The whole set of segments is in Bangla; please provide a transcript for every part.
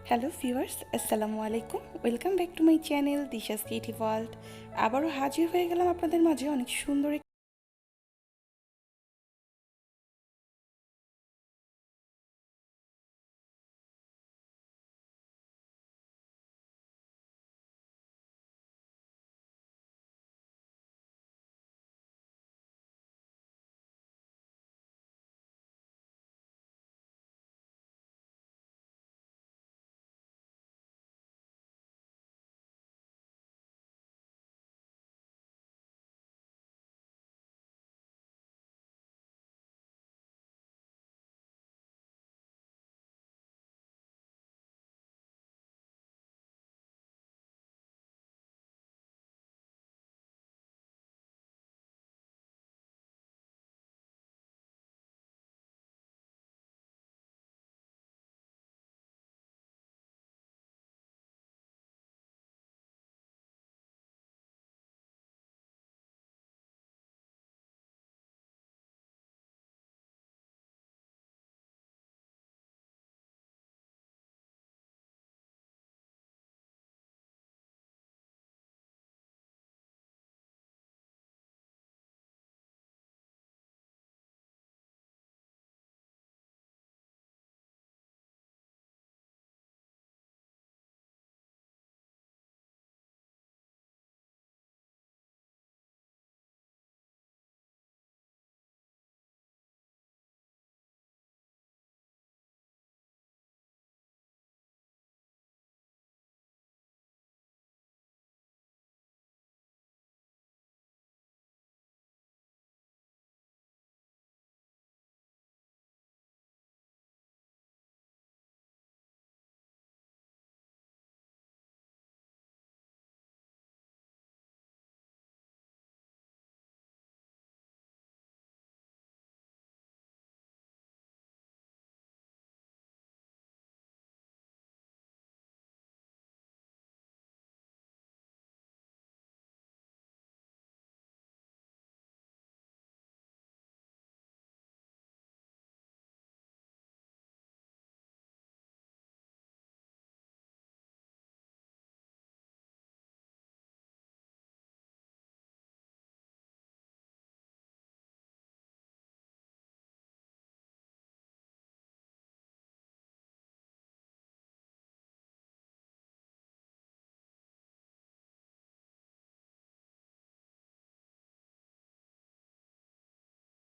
হ্যালো ভিউয়ার্স, আসসালামু আলাইকুম। Welcome back to my channel দিশাস creative world. আবারও হাজির হয়ে গেলাম আপনাদের মাঝে অনেক সুন্দর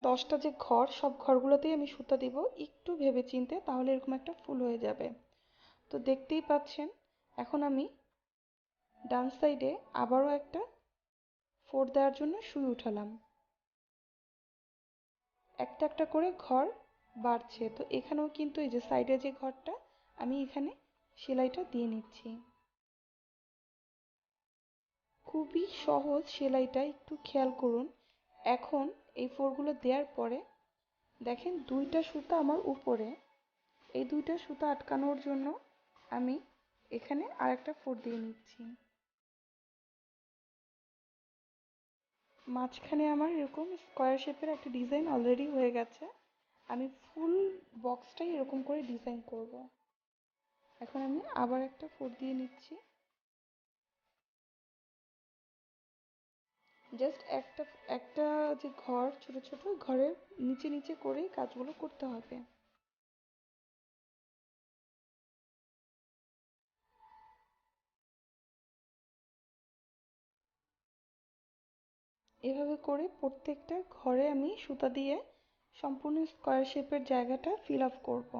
দশটা যে ঘর, সব ঘরগুলোতেই আমি সুতা দিব একটু ভেবে চিন্তে, তাহলে এরকম একটা ফুল হয়ে যাবে। তো দেখতেই পাচ্ছেন, এখন আমি ডান সাইডে আবারও একটা ফোর দেওয়ার জন্য সুই উঠালাম। একটা একটা করে ঘর বাড়ছে, তো এখানেও কিন্তু এই যে সাইডে যে ঘরটা, আমি এখানে সেলাইটা দিয়ে নিচ্ছি। খুবই সহজ সেলাইটা, একটু খেয়াল করুন। এখন এই ফোরগুলো দেওয়ার পরে দেখেন দুইটা সুতা আমার উপরে, এই দুইটা সুতা আটকানোর জন্য আমি এখানে আরেকটা ফোর দিয়ে নিচ্ছি। মাঝখানে আমার এরকম স্কোয়ার শেপের একটা ডিজাইন অলরেডি হয়ে গেছে। আমি ফুল বক্সটাই এরকম করে ডিজাইন করব। এখন আমি আবার একটা ফোর দিয়ে নিচ্ছি। জাস্ট একটা একটা যে ঘর, ছোট ছোট ঘরের নিচে নিচে করেই কাজগুলো করতে হবে। এভাবে করে প্রত্যেকটা ঘরে আমি সুতা দিয়ে সম্পূর্ণ স্কোয়ার শেপের জায়গাটা ফিল আপ করব।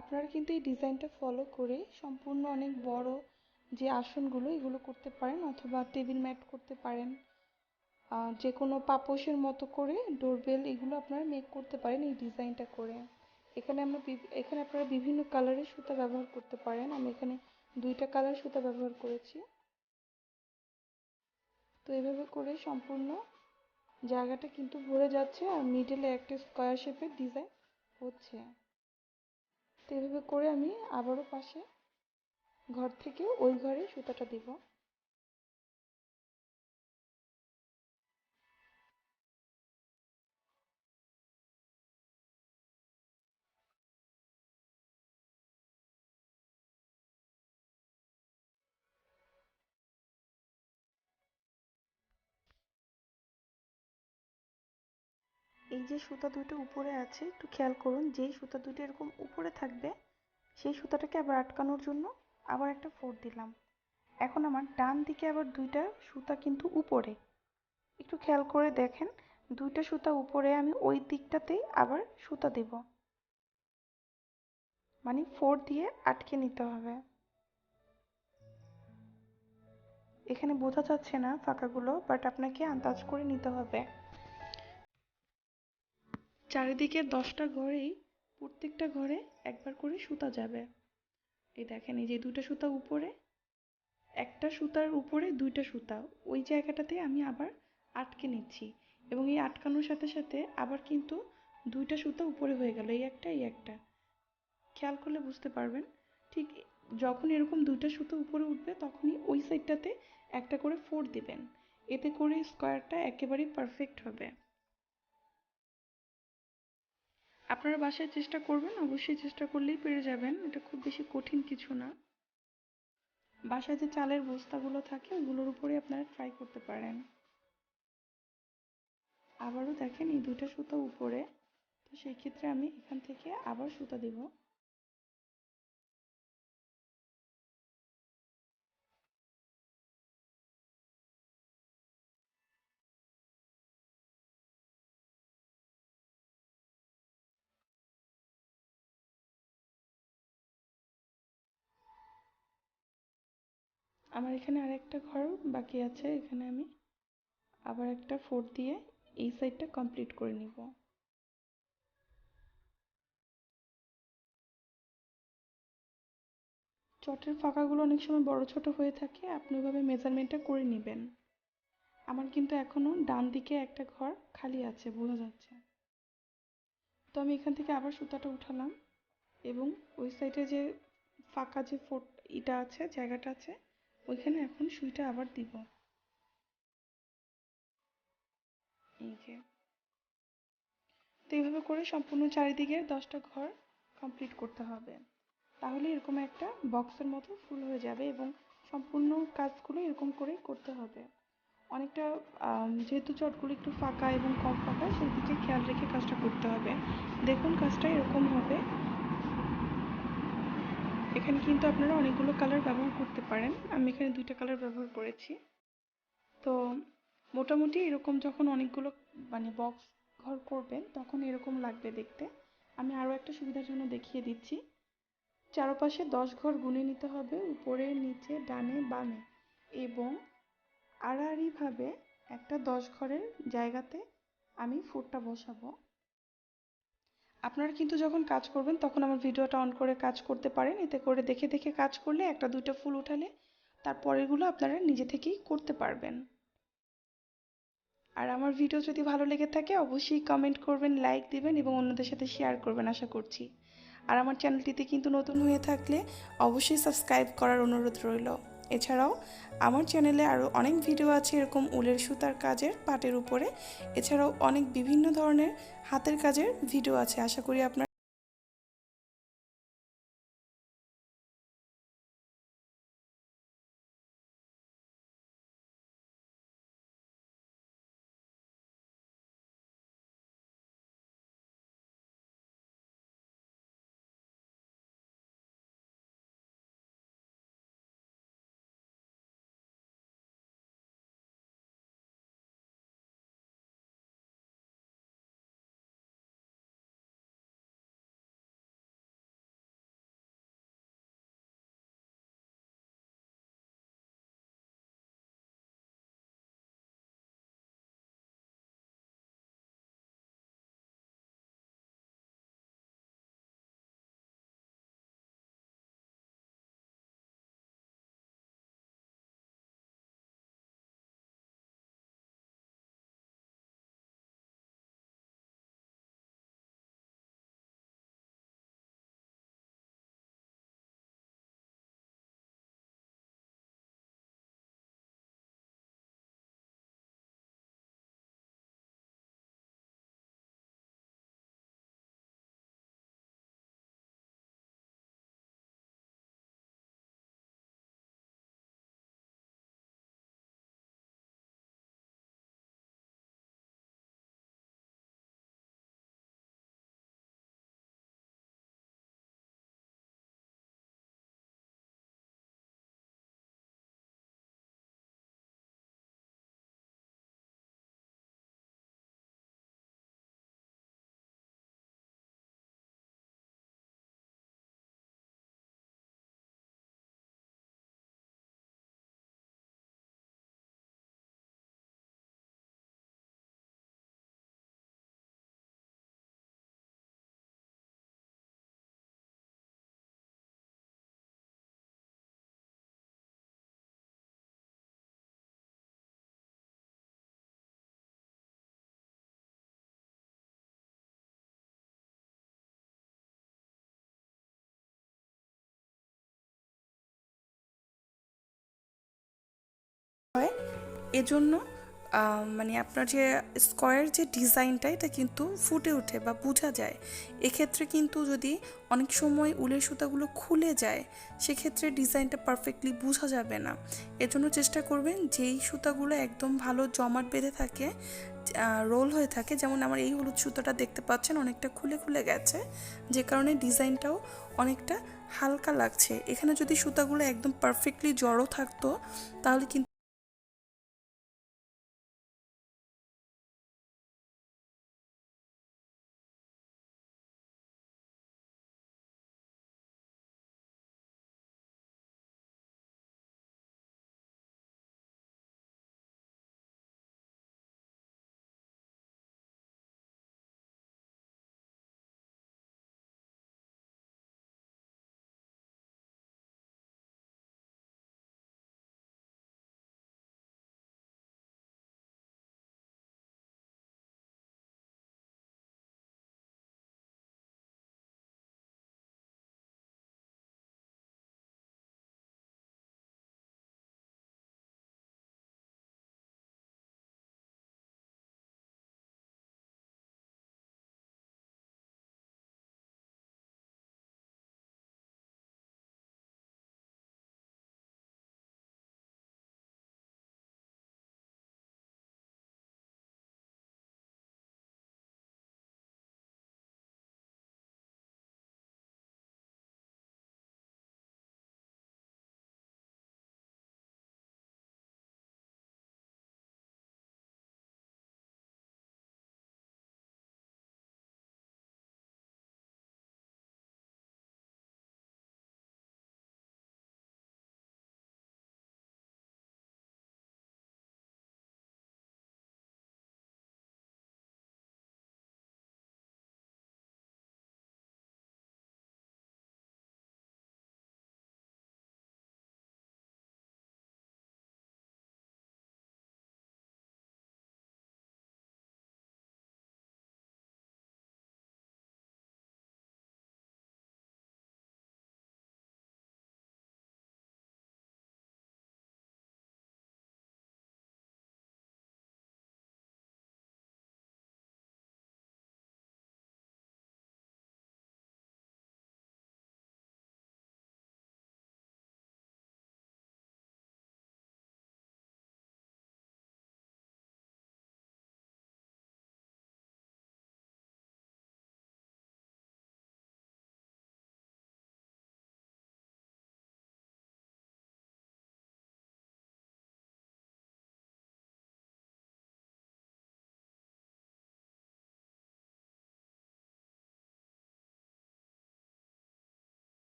আপনারা কিন্তু এই ডিজাইনটা ফলো করে সম্পূর্ণ অনেক বড় যে আসনগুলো এগুলো করতে পারেন, অথবা টেবিল ম্যাট করতে পারেন। যে কোনো পাপোশের মতো করে ডোরবেল এগুলো আপনারা মেক করতে পারেন এই ডিজাইনটা করে। এখানে আপনারা বিভিন্ন কালারের সুতা ব্যবহার করতে পারেন। আমি এখানে দুইটা কালার সুতা ব্যবহার করেছি। তো এভাবে করে সম্পূর্ণ জায়গাটা কিন্তু ভরে যাচ্ছে, আর মিডলে একটা স্কোয়ার শেপের ডিজাইন হচ্ছে। তো এভাবে করে আমি আবারও পাশে ঘর থেকে ওই ঘরে সুতাটা দিব। এই যে সুতা দুটো উপরে আছে একটু খেয়াল করুন, যেই সুতা দুটো এরকম উপরে থাকবে সেই সুতাটাকে আবার আটকানোর জন্য আবার একটা ফোর দিলাম। এখন আমার ডান দিকে আবার দুইটা সুতা কিন্তু উপরে, একটু খেয়াল করে দেখেন, দুইটা সুতা উপরে আমি ওই দিকটাতেই আবার সুতা দেব, মানে ফোর দিয়ে আটকে নিতে হবে। এখানে বোঝা যাচ্ছে না ফাঁকাগুলো, বাট আপনাকে আন্দাজ করে নিতে হবে। চারিদিকে 10টা ঘরেই প্রত্যেকটা ঘরে একবার করে সুতা যাবে। এই দেখেন, এই যে দুটো সুতা উপরে, একটা সুতার উপরে দুইটা সুতা, ওই জায়গাটাতে আমি আবার আটকে নিচ্ছি, এবং এই আটকানোর সাথে সাথে আবার কিন্তু দুইটা সুতা উপরে হয়ে গেল, এই একটা এই একটা। খেয়াল করলে বুঝতে পারবেন। ঠিক যখন এরকম দুইটা সুতো উপরে উঠবে তখনই ওই সাইডটাতে একটা করে ফোর দিবেন, এতে করে স্কোয়ারটা একেবারেই পারফেক্ট হবে। আপনারা বাসায় চেষ্টা করবেন, অবশ্যই চেষ্টা করলেই পেরে যাবেন, এটা খুব বেশি কঠিন কিছু না। বাসায় যে চালের বস্তাগুলো থাকে ওগুলোর উপরে আপনারা ট্রাই করতে পারেন। আবারও দেখেন এই দুইটা সুতা উপরে, তো সেই ক্ষেত্রে আমি এখান থেকে আবার সুতা দিব। আমার এখানে আরেকটা ঘর বাকি আছে, এখানে আমি আবার একটা ফোর দিয়ে এই সাইডটা কমপ্লিট করে নিব। চটের ফাঁকাগুলো অনেক সময় বড় ছোট হয়ে থাকে, আপনি ওইভাবে মেজারমেন্টটা করে নেবেন। আমার কিন্তু এখনো ডান দিকে একটা ঘর খালি আছে, বোঝা যাচ্ছে। তো আমি এখান থেকে আবার সুতাটা উঠালাম, এবং ওই সাইডে যে ফাঁকা যে ইটা আছে, জায়গাটা আছে, ওইখানে এখন সুইটা আবার দিব। এই যে, তো এইভাবে করে সম্পূর্ণ চারিদিকে 10টা ঘর কমপ্লিট করতে হবে, তাহলে এরকম একটা বক্সের মতো ফুল হয়ে যাবে, এবং সম্পূর্ণ কাজগুলো এরকম করেই করতে হবে। অনেকটা যেহেতু চটগুলো একটু ফাঁকা এবং কম ফাঁকা, সেই দিকে খেয়াল রেখে কাজটা করতে হবে। দেখুন কাজটা এরকম হবে। এখানে কিন্তু আপনারা অনেকগুলো কালার ব্যবহার করতে পারেন, আমি এখানে দুইটা কালার ব্যবহার করেছি। তো মোটামুটি এরকম যখন অনেকগুলো মানে বক্স ঘর করবেন তখন এরকম লাগবে দেখতে। আমি আরও একটা সুবিধার জন্য দেখিয়ে দিচ্ছি। চারপাশে 10 ঘর গুনে নিতে হবে, উপরে নিচে ডানে বামে, এবং আড়াআড়িভাবে একটা 10 ঘরের জায়গাতে আমি ফুটটা বসাবো। আপনারা কিন্তু যখন কাজ করবেন তখন আমার ভিডিওটা অন করে কাজ করতে পারেন, এতে করে দেখে দেখে কাজ করলে একটা দুইটা ফুল উঠালে তারপরেরগুলো আপনারা নিজে থেকেই করতে পারবেন। আর আমার ভিডিও যদি ভালো লেগে থাকে অবশ্যই কমেন্ট করবেন, লাইক দিবেন এবং অন্যদের সাথে শেয়ার করবেন আশা করছি। আর আমার চ্যানেলটিতে কিন্তু নতুন হয়ে থাকলে অবশ্যই সাবস্ক্রাইব করার অনুরোধ রইল। এছাড়াও আমার চ্যানেলে আরও অনেক ভিডিও আছে এরকম উলের সুতার কাজের পাটের উপরে, এছাড়াও অনেক বিভিন্ন ধরনের হাতের কাজের ভিডিও আছে, আশা করি আপনার হয়। এজন্য মানে আপনার যে স্কোয়ার যে ডিজাইনটা এটা কিন্তু ফুটে ওঠে বা বোঝা যায়। এক্ষেত্রে কিন্তু যদি অনেক সময় উলের সুতাগুলো খুলে যায় সেক্ষেত্রে ডিজাইনটা পারফেক্টলি বোঝা যাবে না। এজন্য চেষ্টা করবেন যেই সুতাগুলো একদম ভালো জমাট বেঁধে থাকে, রোল হয়ে থাকে, যেমন আমার এই হলুদ সুতাটা দেখতে পাচ্ছেন অনেকটা খুলে খুলে গেছে, যে কারণে ডিজাইনটাও অনেকটা হালকা লাগছে। এখানে যদি সুতাগুলো একদম পারফেক্টলি জড়ো থাকতো তাহলে কিন্তু